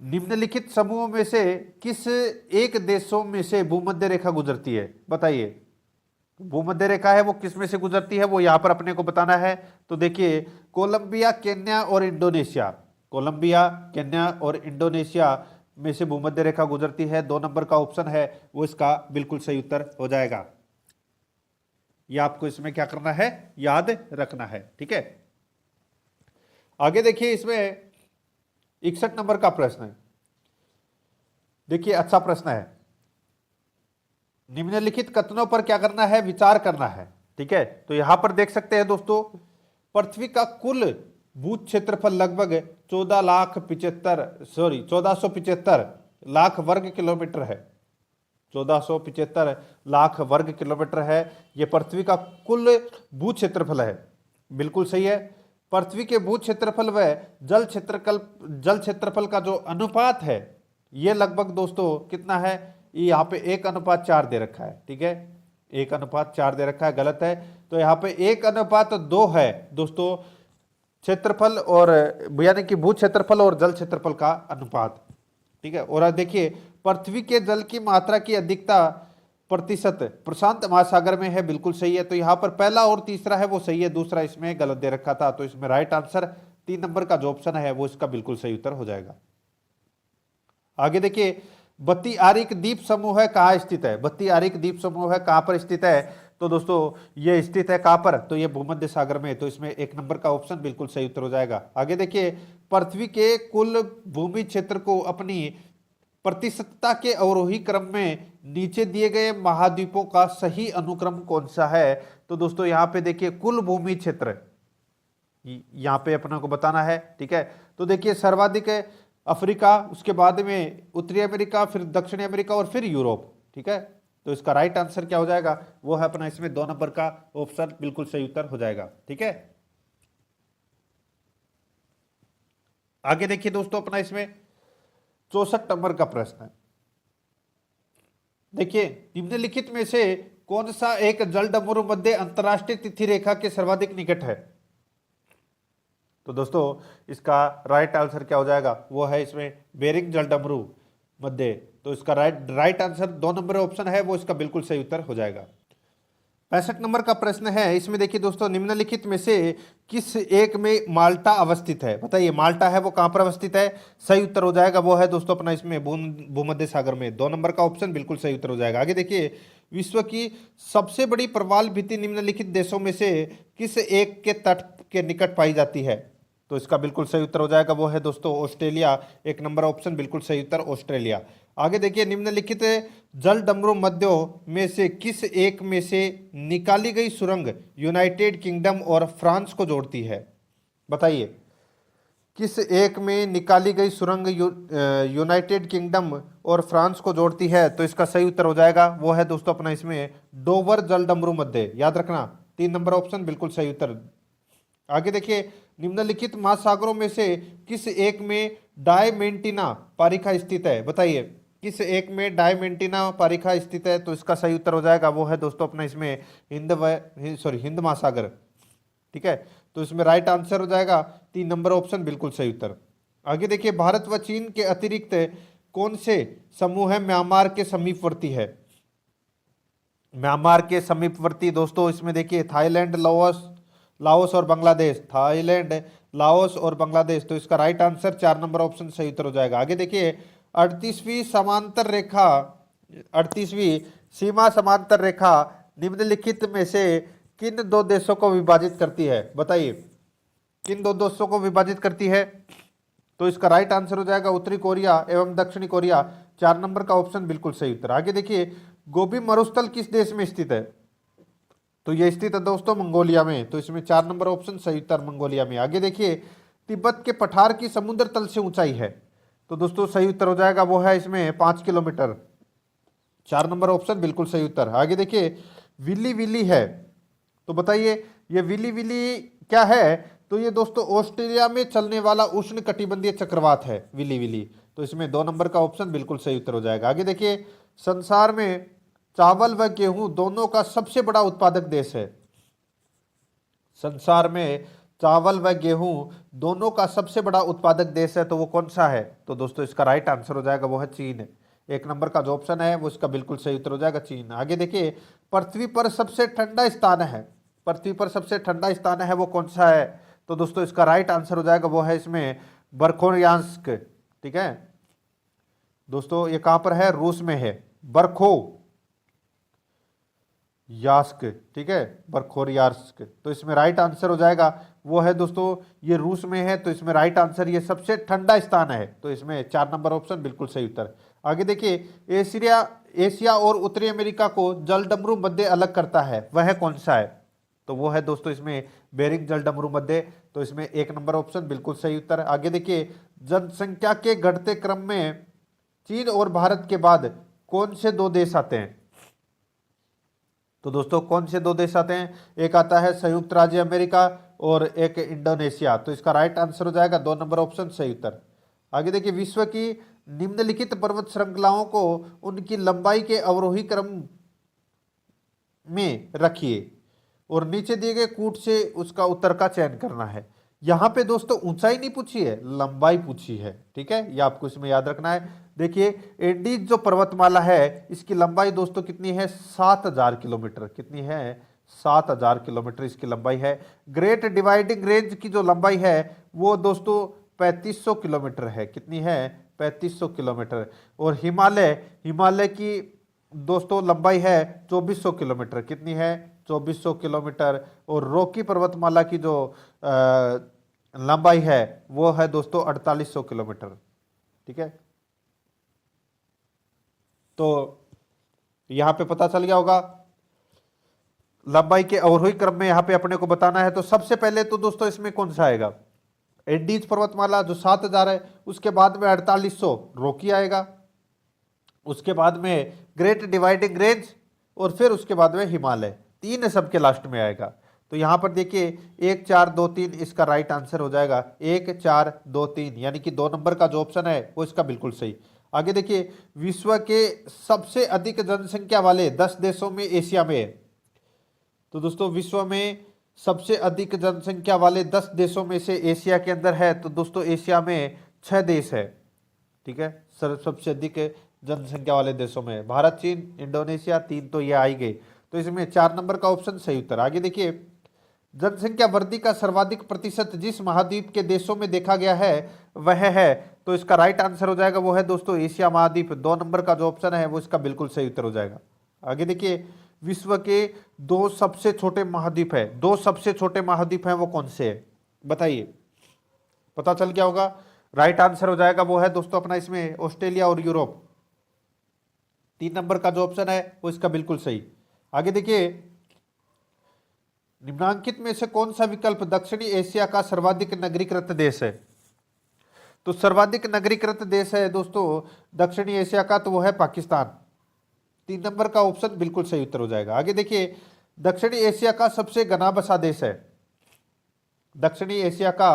निम्नलिखित समूहों में से किस एक देशों में से भूमध्य रेखा गुजरती है? बताइए, भूमध्य रेखा है वो किस में से गुजरती है, वो यहां पर अपने को बताना है। तो देखिए, कोलंबिया, केन्या और इंडोनेशिया। कोलंबिया, केन्या और इंडोनेशिया में से भूमध्य रेखा गुजरती है। 2 नंबर का ऑप्शन है वो इसका बिल्कुल सही उत्तर हो जाएगा। ये आपको इसमें क्या करना है, याद रखना है, ठीक है। आगे देखिए, इसमें 61 नंबर का प्रश्न है। देखिए अच्छा प्रश्न है, निम्नलिखित कथनों पर क्या करना है, विचार करना है, ठीक है। तो यहां पर देख सकते हैं दोस्तों, पृथ्वी का कुल भू क्षेत्रफल लगभग 1475 लाख वर्ग किलोमीटर है। 1475 लाख वर्ग किलोमीटर है ये पृथ्वी का कुल भू क्षेत्रफल है। बिल्कुल सही है। पृथ्वी के भू क्षेत्रफल व जल क्षेत्रफल का जो अनुपात है ये लगभग दोस्तों कितना है, ये यहाँ पे 1:4 दे रखा है, ठीक है, 1:4 दे रखा है, गलत है। तो यहाँ पे 1:2 है दोस्तों क्षेत्रफल और यानी कि भू क्षेत्रफल और जल क्षेत्रफल का अनुपात, ठीक है। और देखिए पृथ्वी के जल की मात्रा की अधिकता प्रतिशत प्रशांत महासागर में है, बिल्कुल सही है। तो यहाँ पर पहला और तीसरा है वो सही है, दूसरा इसमें गलत दे रखा था। तो इसमें राइट आंसर 3 नंबर का जो ऑप्शन है वो इसका बिल्कुल सही उत्तर हो जाएगा। आगे देखिए बत्ती आरिक द्वीप समूह है कहाँ स्थित है? बत्ती आरिक द्वीप समूह है कहाँ पर स्थित है? तो दोस्तों ये स्थित है कहाँ पर? तो ये भूमध्य सागर में। तो इसमें 1 नंबर का ऑप्शन बिल्कुल सही उत्तर हो जाएगा। आगे देखिए पृथ्वी के कुल भूमि क्षेत्र को अपनी प्रतिशतता के अवरोही क्रम में नीचे दिए गए महाद्वीपों का सही अनुक्रम कौन सा है? तो दोस्तों यहाँ पे देखिए कुल भूमि क्षेत्र यहाँ पे अपने को बताना है, ठीक है। तो देखिए सर्वाधिक है अफ्रीका, उसके बाद में उत्तरी अमेरिका, फिर दक्षिणी अमेरिका और फिर यूरोप, ठीक है। तो इसका राइट आंसर क्या हो जाएगा? वो है अपना इसमें 2 नंबर का ऑप्शन बिल्कुल सही उत्तर हो जाएगा, ठीक है। आगे देखिए दोस्तों अपना इसमें 64 नंबर का प्रश्न है। देखिए निम्नलिखित में से कौन सा एक जलडमरू मध्य अंतरराष्ट्रीय तिथि रेखा के सर्वाधिक निकट है? तो दोस्तों इसका राइट आंसर क्या हो जाएगा? वो है इसमें बेरिंग जलडमरू मध्य। तो इसका राइट आंसर 2 नंबर ऑप्शन है वो इसका बिल्कुल सही उत्तर हो जाएगा। 65 नंबर का प्रश्न है, इसमें देखिए दोस्तों निम्नलिखित में से किस एक में माल्टा अवस्थित है? बताइए माल्टा है वो कहां पर अवस्थित है? सही उत्तर हो जाएगा वो है दोस्तों अपना इसमें भूमध्य सागर में। 2 नंबर का ऑप्शन बिल्कुल सही उत्तर हो जाएगा। आगे देखिए विश्व की सबसे बड़ी प्रवाल भित्ति निम्नलिखित देशों में से किस एक के तट के निकट पाई जाती है? तो इसका बिल्कुल सही उत्तर हो जाएगा वो है दोस्तों ऑस्ट्रेलिया। 1 नंबर ऑप्शन बिल्कुल सही उत्तर ऑस्ट्रेलिया। आगे देखिए निम्नलिखित जल डमरू मध्यों में से किस एक में से निकाली गई सुरंग यूनाइटेड किंगडम और फ्रांस को जोड़ती है? बताइए किस एक में निकाली गई सुरंग यूनाइटेड किंगडम और फ्रांस को जोड़ती है? तो इसका सही उत्तर हो जाएगा वो है दोस्तों अपना इसमें डोवर जल डमरू मध्य, याद रखना 3 नंबर ऑप्शन बिल्कुल सही उत्तर। आगे देखिए निम्नलिखित महासागरों में से किस एक में डायमेंटिना पारिखा स्थित है? बताइए किस एक में डायमेंटिना पारिखा स्थित है? तो इसका सही उत्तर हो जाएगा वो है दोस्तों अपना इसमें हिंद महासागर, ठीक है। तो इसमें राइट आंसर हो जाएगा 3 नंबर ऑप्शन बिल्कुल सही उत्तर। आगे देखिए भारत व चीन के अतिरिक्त कौन से समूह है म्यांमार के समीपवर्ती है? म्यांमार के समीपवर्ती दोस्तों इसमें देखिए थाईलैंड, लाओस और बांग्लादेश, थाईलैंड, लाओस और बांग्लादेश। तो इसका राइट आंसर 4 नंबर ऑप्शन सही उत्तर हो जाएगा। आगे देखिए 38वीं समांतर रेखा, 38वीं सीमा समांतर रेखा निम्नलिखित में से किन 2 देशों को विभाजित करती है? बताइए किन 2 देशों को विभाजित करती है? तो इसका राइट आंसर हो जाएगा उत्तरी कोरिया एवं दक्षिणी कोरिया। 4 नंबर का ऑप्शन बिल्कुल सही उत्तर। आगे देखिए गोबी मरुस्थल किस देश में स्थित है? तो ये स्थित है दोस्तों मंगोलिया में। तो इसमें 4 नंबर ऑप्शन सही उत्तर मंगोलिया में। आगे देखिए तिब्बत के पठार की समुद्र तल से ऊंचाई है? तो दोस्तों सही उत्तर हो जाएगा वो है इसमें 5 किलोमीटर। 4 नंबर ऑप्शन बिल्कुल सही उत्तर। आगे देखिए विली विली है, तो बताइए ये विली विली क्या है? तो ये दोस्तों ऑस्ट्रेलिया में चलने वाला उष्ण कटिबंधीय चक्रवात है विली विली। तो इसमें 2 नंबर का ऑप्शन बिल्कुल सही उत्तर हो जाएगा। आगे देखिए संसार में चावल व गेहूं दोनों का सबसे बड़ा उत्पादक देश है? संसार में चावल व गेहूं दोनों का सबसे बड़ा उत्पादक देश है तो वो कौन सा है? तो दोस्तों इसका राइट आंसर हो जाएगा वो है चीन। 1 नंबर का जो ऑप्शन है वो इसका बिल्कुल सही उत्तर हो जाएगा चीन। आगे देखिए पृथ्वी पर सबसे ठंडा स्थान है, पृथ्वी पर सबसे ठंडा स्थान है वो कौन सा है? तो दोस्तों इसका राइट आंसर हो जाएगा वो है इसमें बरखोयास्क, ठीक है दोस्तों। ये कहां पर है? रूस में है, बरखो यास्क, ठीक है बरखोयास्क। तो इसमें राइट आंसर हो जाएगा वो है दोस्तों ये रूस में है। तो इसमें राइट आंसर ये सबसे ठंडा स्थान है। तो इसमें 4 नंबर ऑप्शन बिल्कुल सही उत्तर। आगे देखिए एशिया और उत्तरी अमेरिका को जलडमरू मध्य अलग करता है वह कौन सा है? तो वो है दोस्तों इसमें बेरिंग जलडमरू मध्य। तो इसमें 1 नंबर ऑप्शन बिल्कुल सही उत्तर। आगे देखिए जनसंख्या के घटते क्रम में चीन और भारत के बाद कौन से 2 देश आते हैं? तो दोस्तों कौन से 2 देश आते हैं? एक आता है संयुक्त राज्य अमेरिका और एक इंडोनेशिया। तो इसका राइट आंसर हो जाएगा 2 नंबर ऑप्शन सही उत्तर। आगे देखिए विश्व की निम्नलिखित पर्वत श्रृंखलाओं को उनकी लंबाई के अवरोही क्रम में रखिए और नीचे दिए गए कूट से उसका उत्तर का चयन करना है। यहां पे दोस्तों ऊंचाई नहीं पूछी है, लंबाई पूछी है। ठीक है, ये आपको इसमें याद रखना है। देखिए एंडीज जो पर्वतमाला है इसकी लंबाई दोस्तों कितनी है, 7000 किलोमीटर। कितनी है, 7000 किलोमीटर इसकी लंबाई है। ग्रेट डिवाइडिंग रेंज की जो लंबाई है वो दोस्तों 3500 किलोमीटर है। कितनी है, 3500 किलोमीटर। और हिमालय, हिमालय की दोस्तों लंबाई है 2400 किलोमीटर। कितनी है, 2400 किलोमीटर। और रॉकी पर्वतमाला की जो लंबाई है वो है दोस्तों 4800 किलोमीटर। ठीक है, तो यहां पे पता चल गया होगा लंबाई के अवरोही क्रम में यहां पे अपने को बताना है। तो सबसे पहले तो दोस्तों इसमें कौन सा आएगा, एंडीज पर्वतमाला जो 7000 है, उसके बाद में 4800 रॉकी आएगा, उसके बाद में ग्रेट डिवाइडिंग रेंज और फिर उसके बाद में हिमालय। तीन सबके लास्ट में आएगा। तो यहां पर देखिए 1 4 2 3 इसका राइट आंसर हो जाएगा 1 4 2 3, यानी कि 2 नंबर का जो ऑप्शन है वो इसका बिल्कुल सही। आगे देखिए विश्व के सबसे अधिक जनसंख्या वाले 10 देशों में एशिया में है। तो दोस्तों विश्व में सबसे अधिक जनसंख्या वाले 10 देशों में से एशिया के अंदर है। तो दोस्तों एशिया में 6 देश है। ठीक है, सबसे अधिक जनसंख्या वाले देशों में भारत, चीन, इंडोनेशिया, 3 तो ये आ ही गए। तो इसमें 4 नंबर का ऑप्शन सही उत्तर। आगे देखिए जनसंख्या वृद्धि का सर्वाधिक प्रतिशत जिस महाद्वीप के देशों में देखा गया है वह है, तो इसका राइट आंसर हो जाएगा वो है दोस्तों एशिया महाद्वीप। 2 नंबर का जो ऑप्शन है वो इसका बिल्कुल सही उत्तर हो जाएगा। आगे देखिए विश्व के 2 सबसे छोटे महाद्वीप है, 2 सबसे छोटे महाद्वीप हैं वो कौन से है बताइए, पता चल गया होगा। राइट आंसर हो जाएगा वो है दोस्तों अपना इसमें ऑस्ट्रेलिया और यूरोप। 3 नंबर का जो ऑप्शन है वो इसका बिल्कुल सही। आगे देखिए निम्नांकित में से कौन सा विकल्प दक्षिणी एशिया का सर्वाधिक नगरीकृत देश है। तो सर्वाधिक नगरीकृत देश है दोस्तों दक्षिणी एशिया का, तो वो है पाकिस्तान। 3 नंबर का ऑप्शन बिल्कुल सही उत्तर हो जाएगा। आगे देखिए दक्षिणी एशिया का सबसे घना बसा देश है, दक्षिणी एशिया का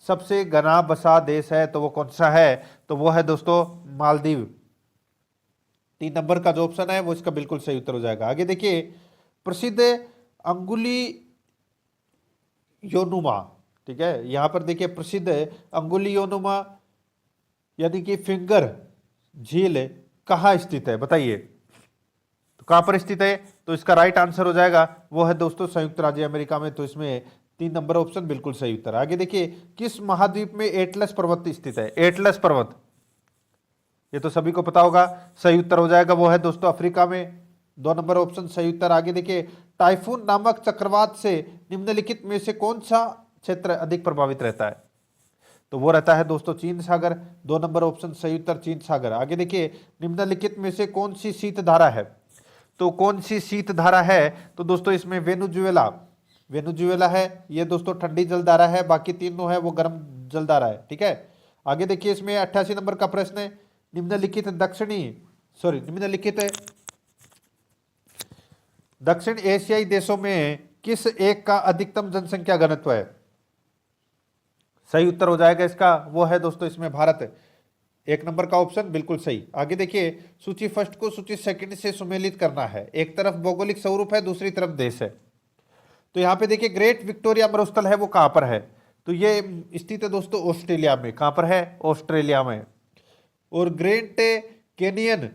सबसे घना बसा देश है तो वो कौन सा है, तो वो है दोस्तों मालदीव। 3 नंबर का जो ऑप्शन है वो इसका बिल्कुल सही उत्तर हो जाएगा। आगे देखिए प्रसिद्ध अंगुली योनुमा, ठीक है, यहां पर देखिए प्रसिद्ध अंगुली योनुमा यानी कि फिंगर झील कहाँ स्थित है बताइए, तो कहां पर स्थित है, तो इसका राइट आंसर हो जाएगा वो है दोस्तों संयुक्त राज्य अमेरिका में। तो इसमें 3 नंबर ऑप्शन बिल्कुल सही उत्तर। आगे देखिए किस महाद्वीप में एटलस पर्वत स्थित है, एटलस पर्वत, ये तो सभी को पता होगा, सही उत्तर हो जाएगा वो है दोस्तों अफ्रीका में। 2 नंबर ऑप्शन सही उत्तर। आगे देखिए टाइफून नामक चक्रवात से निम्नलिखित में से कौन सा क्षेत्र अधिक प्रभावित रहता है, तो वो रहता है दोस्तों चीन सागर। 2 नंबर ऑप्शन सही उत्तर चीन सागर। आगे देखिए निम्नलिखित में से कौन सी शीत धारा है, तो कौन सी शीत धारा है, तो दोस्तों इसमें वेनेजुएला, वेनेजुएला है, ये दोस्तों ठंडी जलधारा है, बाकी तीनों है वो गर्म जलधारा है। ठीक है, आगे देखिए इसमें 88 नंबर का प्रश्न है निम्नलिखित दक्षिण एशियाई देशों में किस एक का अधिकतम जनसंख्या घनत्व है, सही उत्तर हो जाएगा इसका वो है दोस्तों इसमें भारत। 1 नंबर का ऑप्शन बिल्कुल सही। आगे देखिए सूची फर्स्ट को सूची सेकंड से सुमेलित करना है, एक तरफ भौगोलिक स्वरूप है दूसरी तरफ देश है। तो यहाँ पे देखिए ग्रेट विक्टोरिया मरुस्थल है वो कहाँ पर है, तो ये स्थित है दोस्तों ऑस्ट्रेलिया में। कहाँ पर है, ऑस्ट्रेलिया में। और ग्रेट कैनियन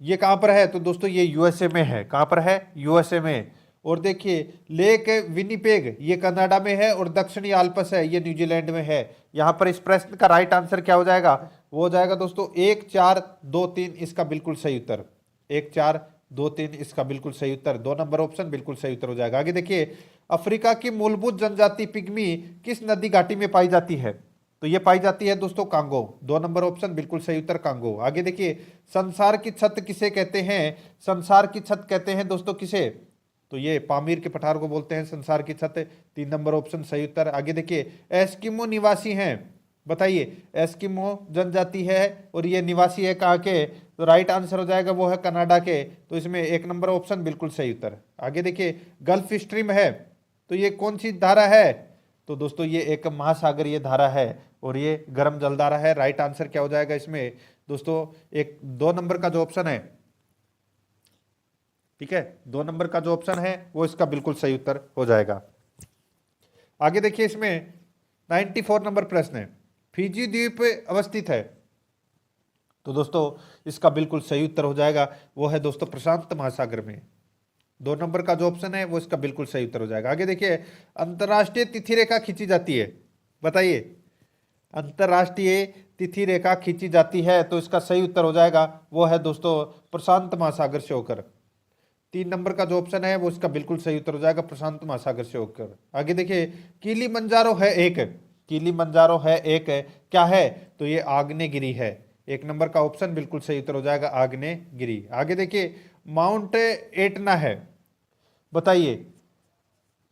ये कहाँ पर है, तो दोस्तों ये यूएसए में है। कहाँ पर है, यूएसए में। और देखिए लेक विनिपेग ये कनाडा में है और दक्षिणी आल्प्स है ये न्यूजीलैंड में है। यहाँ पर इस प्रश्न का राइट आंसर क्या हो जाएगा, वो हो जाएगा दोस्तों 1 4 2 3 इसका बिल्कुल सही उत्तर। 1 4 2 3 इसका बिल्कुल सही उत्तर। 2 नंबर ऑप्शन बिल्कुल सही उत्तर हो जाएगा। आगे देखिए अफ्रीका की मूलभूत जनजाति पिग्मी किस नदी घाटी में पाई जाती है, तो ये पाई जाती है दोस्तों कांगो। 2 नंबर ऑप्शन बिल्कुल सही उत्तर कांगो। आगे देखिए संसार की छत किसे कहते हैं, संसार की छत कहते हैं दोस्तों किसे, तो ये पामीर के पठार को बोलते हैं संसार की छत। 3 नंबर ऑप्शन सही उत्तर। आगे देखिए एस्किमो निवासी हैं, बताइए एस्किमो जनजाति है और ये निवासी है कहाँ के, तो राइट आंसर हो जाएगा वो है कनाडा के। तो इसमें 1 नंबर ऑप्शन बिल्कुल सही उत्तर। आगे देखिए गल्फ स्ट्रीम है तो ये कौन सी धारा है, तो दोस्तों ये एक महासागरीय धारा है और ये गर्म जलधारा है। राइट आंसर क्या हो जाएगा इसमें, दोस्तों एक 2 नंबर का जो ऑप्शन है, ठीक है, 2 नंबर का जो ऑप्शन है वो इसका बिल्कुल सही उत्तर हो जाएगा। आगे देखिए, इसमें 94 नंबर प्रश्न है, फिजी द्वीप अवस्थित है, तो दोस्तों इसका बिल्कुल सही उत्तर हो जाएगा, वो है दोस्तों प्रशांत महासागर में। 2 नंबर का जो ऑप्शन है वो इसका बिल्कुल सही उत्तर हो जाएगा। आगे देखिए, अंतरराष्ट्रीय तिथि रेखा खींची जाती है, बताइए, अंतरराष्ट्रीय तिथि रेखा खींची जाती है, तो इसका सही उत्तर हो जाएगा, वो है दोस्तों प्रशांत महासागर से होकर। 3 नंबर का जो ऑप्शन है वो इसका बिल्कुल सही उत्तर हो जाएगा, प्रशांत महासागर से होकर। आगे देखिए, किलिमंजारो है एक, किलिमंजारो है एक, क्या है, तो ये आग्नेयगिरी है। 1 नंबर का ऑप्शन बिल्कुल सही उत्तर हो जाएगा, आग्नेयगिरी। आगे देखिए, माउंट एटना है, बताइए,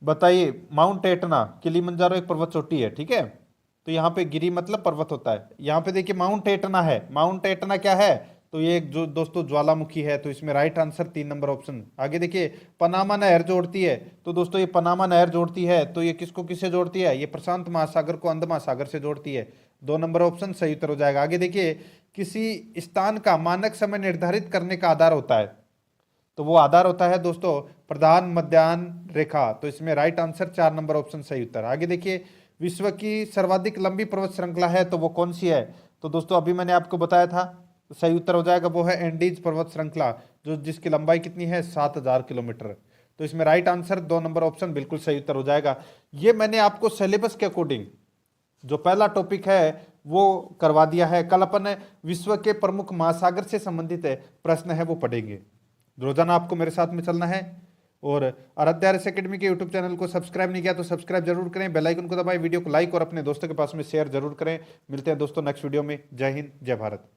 बताइए, माउंट एटना, किलिमंजारो एक पर्वत चोटी है, ठीक है, तो यहाँ पे गिरी मतलब पर्वत होता है। यहाँ पे देखिए माउंट एटना है, माउंट एटना क्या है, तो ये जो दोस्तों ज्वालामुखी है, तो इसमें राइट आंसर 3 नंबर ऑप्शन। आगे देखिए, पनामा नहर जोड़ती है, तो दोस्तों ये पनामा नहर जोड़ती है, तो ये किसको किससे जोड़ती है, ये प्रशांत महासागर को अंध महासागर से जोड़ती है। 2 नंबर ऑप्शन सही उत्तर हो जाएगा। आगे देखिए, किसी स्थान का मानक समय निर्धारित करने का आधार होता है, तो वो आधार होता है दोस्तों प्रधान मध्याह्न रेखा, तो इसमें राइट आंसर 4 नंबर ऑप्शन सही उत्तर। आगे देखिए, विश्व की सर्वाधिक लंबी पर्वत श्रृंखला है, तो वो कौन सी है, तो दोस्तों अभी मैंने आपको बताया था, तो सही उत्तर हो जाएगा, वो है एंडीज पर्वत श्रृंखला, जो जिसकी लंबाई कितनी है, 7000 किलोमीटर। तो इसमें राइट आंसर 2 नंबर ऑप्शन बिल्कुल सही उत्तर हो जाएगा। ये मैंने आपको सिलेबस के अकॉर्डिंग जो पहला टॉपिक है वो करवा दिया है। कल अपन विश्व के प्रमुख महासागर से संबंधित प्रश्न है वो पढ़ेंगे। रोजाना आपको मेरे साथ में चलना है, और आराध्या आरएस एकेडमी के यूट्यूब चैनल को सब्सक्राइब नहीं किया तो सब्सक्राइब जरूर करें, बेल आइकन को दबाएं, वीडियो को लाइक और अपने दोस्तों के पास में शेयर जरूर करें। मिलते हैं दोस्तों नेक्स्ट वीडियो में। जय हिंद, जय भारत।